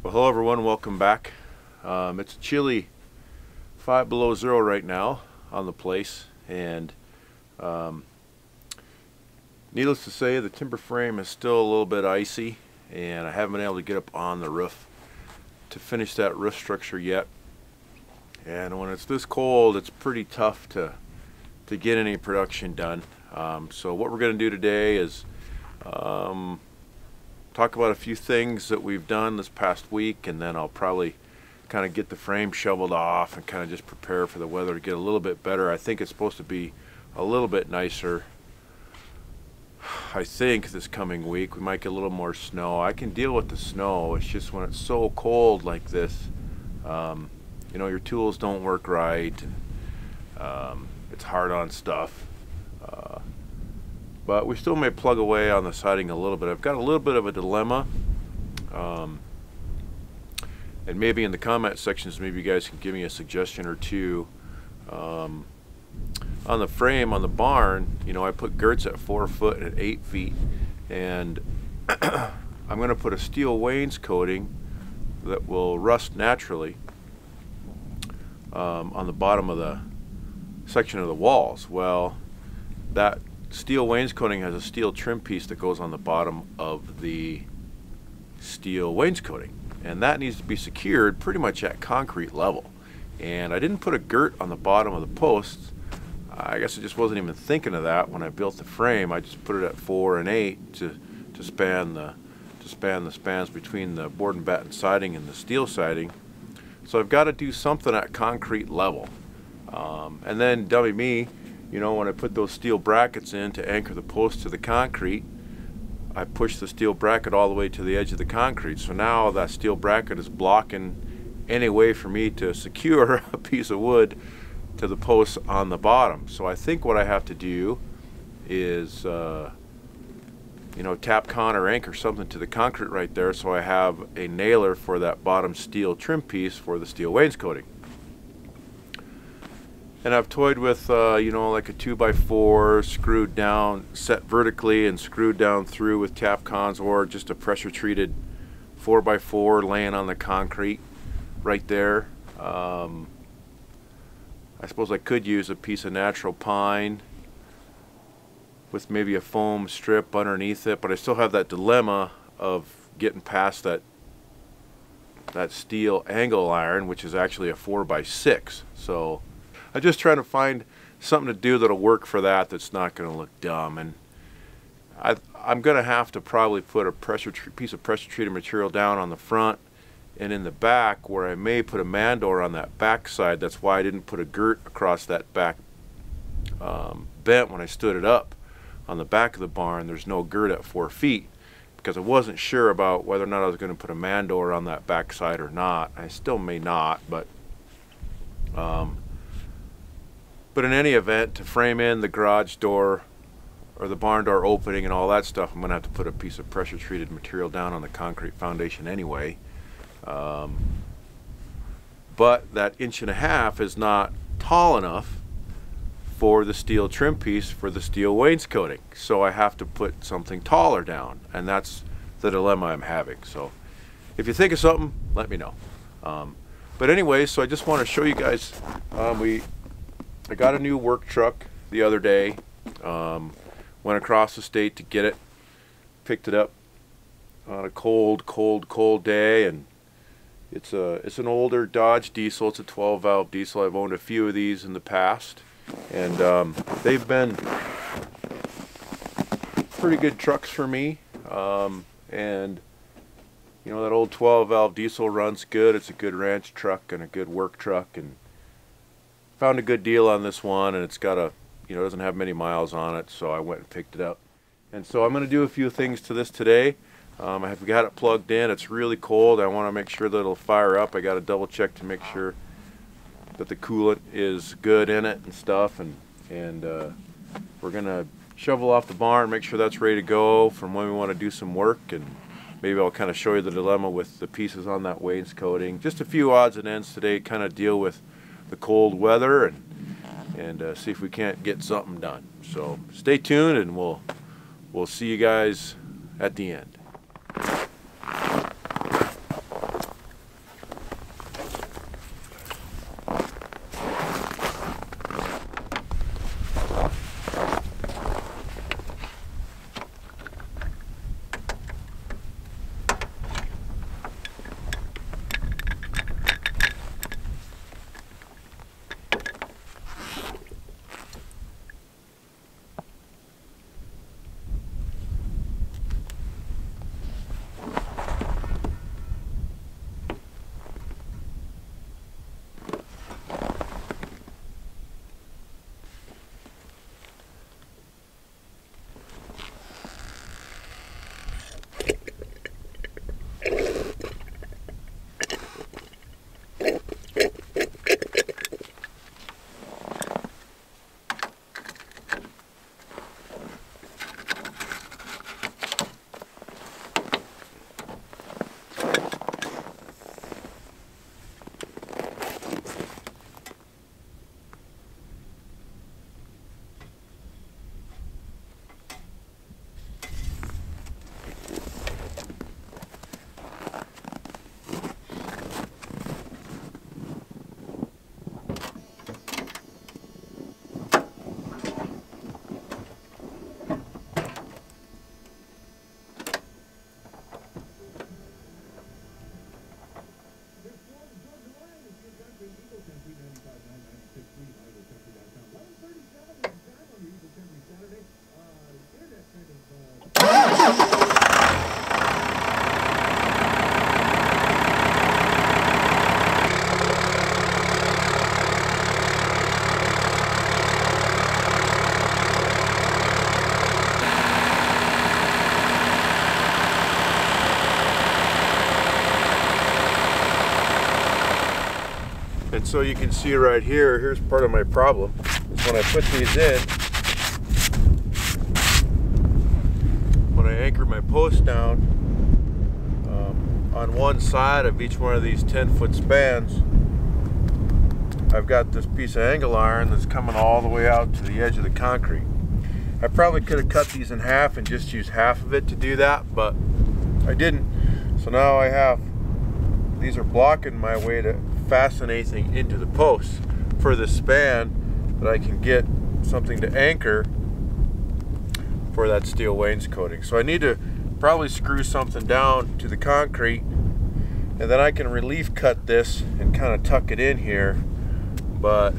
Well, hello everyone, welcome back. It's a chilly 5 below zero right now on the place, and needless to say, the timber frame is still a little bit icy, and I haven't been able to get up on the roof to finish that roof structure yet. And when it's this cold, it's pretty tough to get any production done. So what we're going to do today is talk about a few things that we've done this past week, and then I'll probably kind of get the frame shoveled off and kind of just prepare for the weather to get a little bit better. I think it's supposed to be a little bit nicer, I think, this coming week. We might get a little more snow. I can deal with the snow. It's just when it's so cold like this, you know, your tools don't work right. It's hard on stuff. But we still may plug away on the siding a little bit. I've got a little bit of a dilemma, and maybe in the comment sections, maybe you guys can give me a suggestion or two. On the frame, on the barn, you know, I put girts at 4 foot and at 8 feet, and I'm going to put a steel wainscoting that will rust naturally on the bottom of the section of the walls. Well, that steel wainscoting has a steel trim piece that goes on the bottom of the steel wainscoting, and that needs to be secured pretty much at concrete level. And I didn't put a girt on the bottom of the posts. I guess I just wasn't even thinking of that when I built the frame. I just put it at 4 and 8 to span the spans between the board and batten siding and the steel siding. So I've got to do something at concrete level. And then dummy me, you know, when I put those steel brackets in to anchor the post to the concrete, I push the steel bracket all the way to the edge of the concrete. So now that steel bracket is blocking any way for me to secure a piece of wood to the posts on the bottom. So I think what I have to do is, you know, tap con or anchor something to the concrete right there, so I have a nailer for that bottom steel trim piece for the steel wainscoting. And I've toyed with, you know, like a 2x4 screwed down, set vertically and screwed down through with tap cons, or just a pressure treated 4x4 laying on the concrete right there. I suppose I could use a piece of natural pine with maybe a foam strip underneath it, but I still have that dilemma of getting past that steel angle iron, which is actually a 4x6. So I'm just trying to find something to do that'll work for that, that's not going to look dumb. And I'm going to have to probably put a piece of pressure treated material down on the front and in the back, where I may put a man door on that back side. That's why I didn't put a girt across that back bent when I stood it up on the back of the barn. There's no girt at 4 feet because I wasn't sure about whether or not I was going to put a man door on that back side or not. I still may not, but in any event, to frame in the garage door or the barn door opening and all that stuff, I'm going to have to put a piece of pressure treated material down on the concrete foundation anyway. But that 1.5 inches is not tall enough for the steel trim piece for the steel wainscoting, so I have to put something taller down, and that's the dilemma I'm having. So if you think of something, let me know. But anyway, so I just want to show you guys, I got a new work truck the other day, went across the state to get it, picked it up on a cold day, and it's an older Dodge diesel. It's a 12-valve diesel. I've owned a few of these in the past, and they've been pretty good trucks for me. And you know, that old 12-valve diesel runs good. It's a good ranch truck and a good work truck, and found a good deal on this one, and it's got a, you know, doesn't have many miles on it, so I went and picked it up. And so I'm going to do a few things to this today. I have got it plugged in. It's really cold. I want to make sure that it'll fire up. I got to double check to make sure that the coolant is good in it and stuff, and we're going to shovel off the barn, make sure that's ready to go from when we want to do some work, and maybe I'll kind of show you the dilemma with the pieces on that wainscoting. Just a few odds and ends today, kind of deal with the cold weather and see if we can't get something done. So stay tuned, and we'll see you guys at the end. And so you can see right here, here's part of my problem, is when I put these in, when I anchor my post down on one side of each one of these 10-foot spans, I've got this piece of angle iron that's coming all the way out to the edge of the concrete. I probably could have cut these in half and just used half of it to do that, but I didn't. So now I have, these are blocking my way to fasten anything into the posts for this span, that I can get something to anchor for that steel wainscoting. So I need to probably screw something down to the concrete, and then I can relief cut this and kind of tuck it in here. But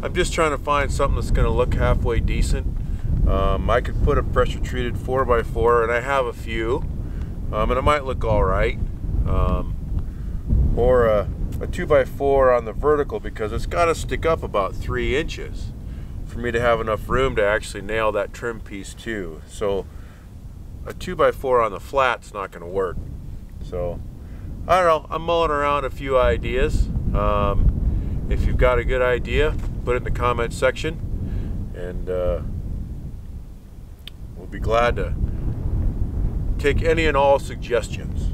I'm just trying to find something that's going to look halfway decent. I could put a pressure treated 4x4, and I have a few, and it might look all right. Or a 2x4 on the vertical, because it's got to stick up about 3 inches for me to have enough room to actually nail that trim piece too. So a 2x4 on the flat's not going to work. So I don't know, I'm mulling around a few ideas. If you've got a good idea, put it in the comment section, and we'll be glad to take any and all suggestions.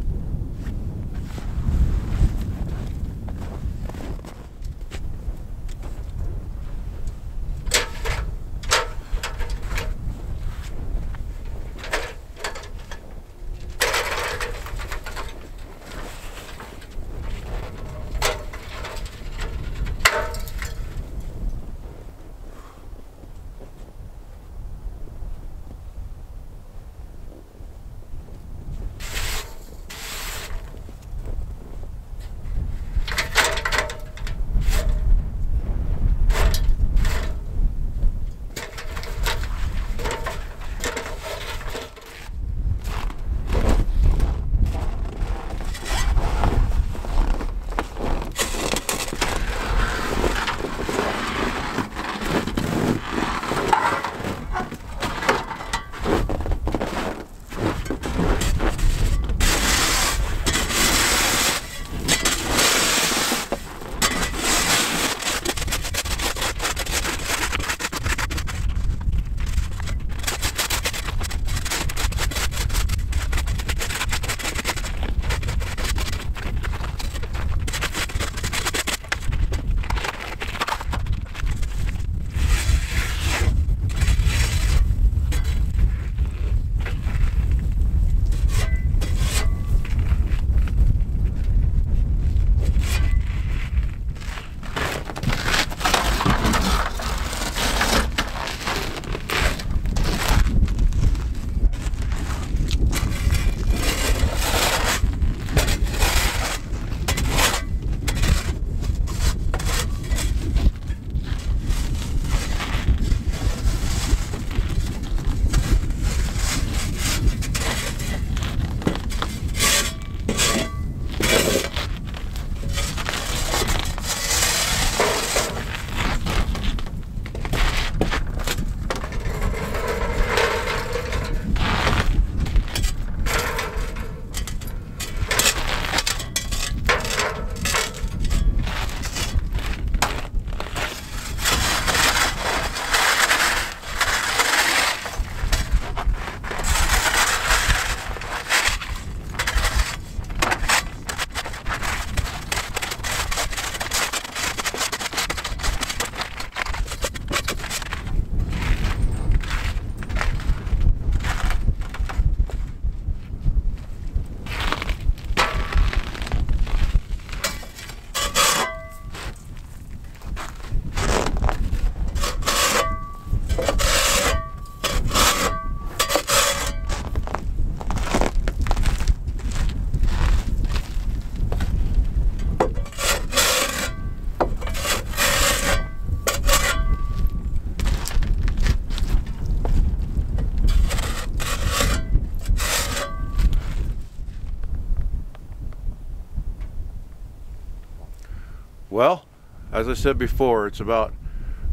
Well, as I said before, it's about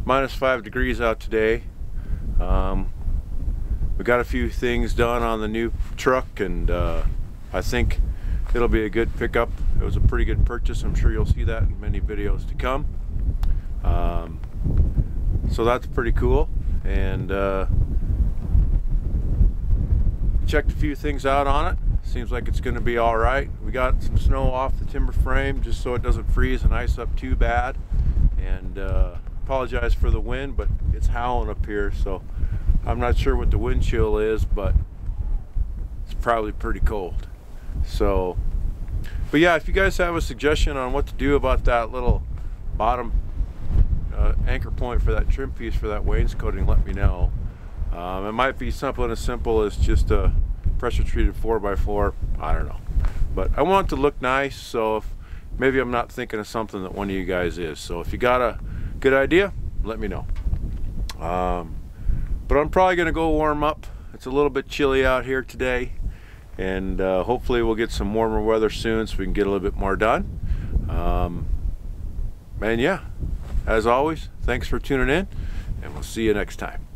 -5 degrees out today. We got a few things done on the new truck, and I think it'll be a good pickup. It was a pretty good purchase. I'm sure you'll see that in many videos to come. So that's pretty cool. And checked a few things out on it. Seems like it's going to be all right. We got some snow off the timber frame just so it doesn't freeze and ice up too bad. And apologize for the wind, but it's howling up here, so I'm not sure what the wind chill is, but it's probably pretty cold. So, but yeah, if you guys have a suggestion on what to do about that little bottom anchor point for that trim piece for that wainscoting, let me know. It might be something as simple as just a pressure treated 4x4, I don't know, but I want it to look nice, so if maybe I'm not thinking of something that one of you guys is. So if you got a good idea, let me know. But I'm probably gonna go warm up. It's a little bit chilly out here today, and hopefully we'll get some warmer weather soon so we can get a little bit more done. And yeah, as always, thanks for tuning in, and we'll see you next time.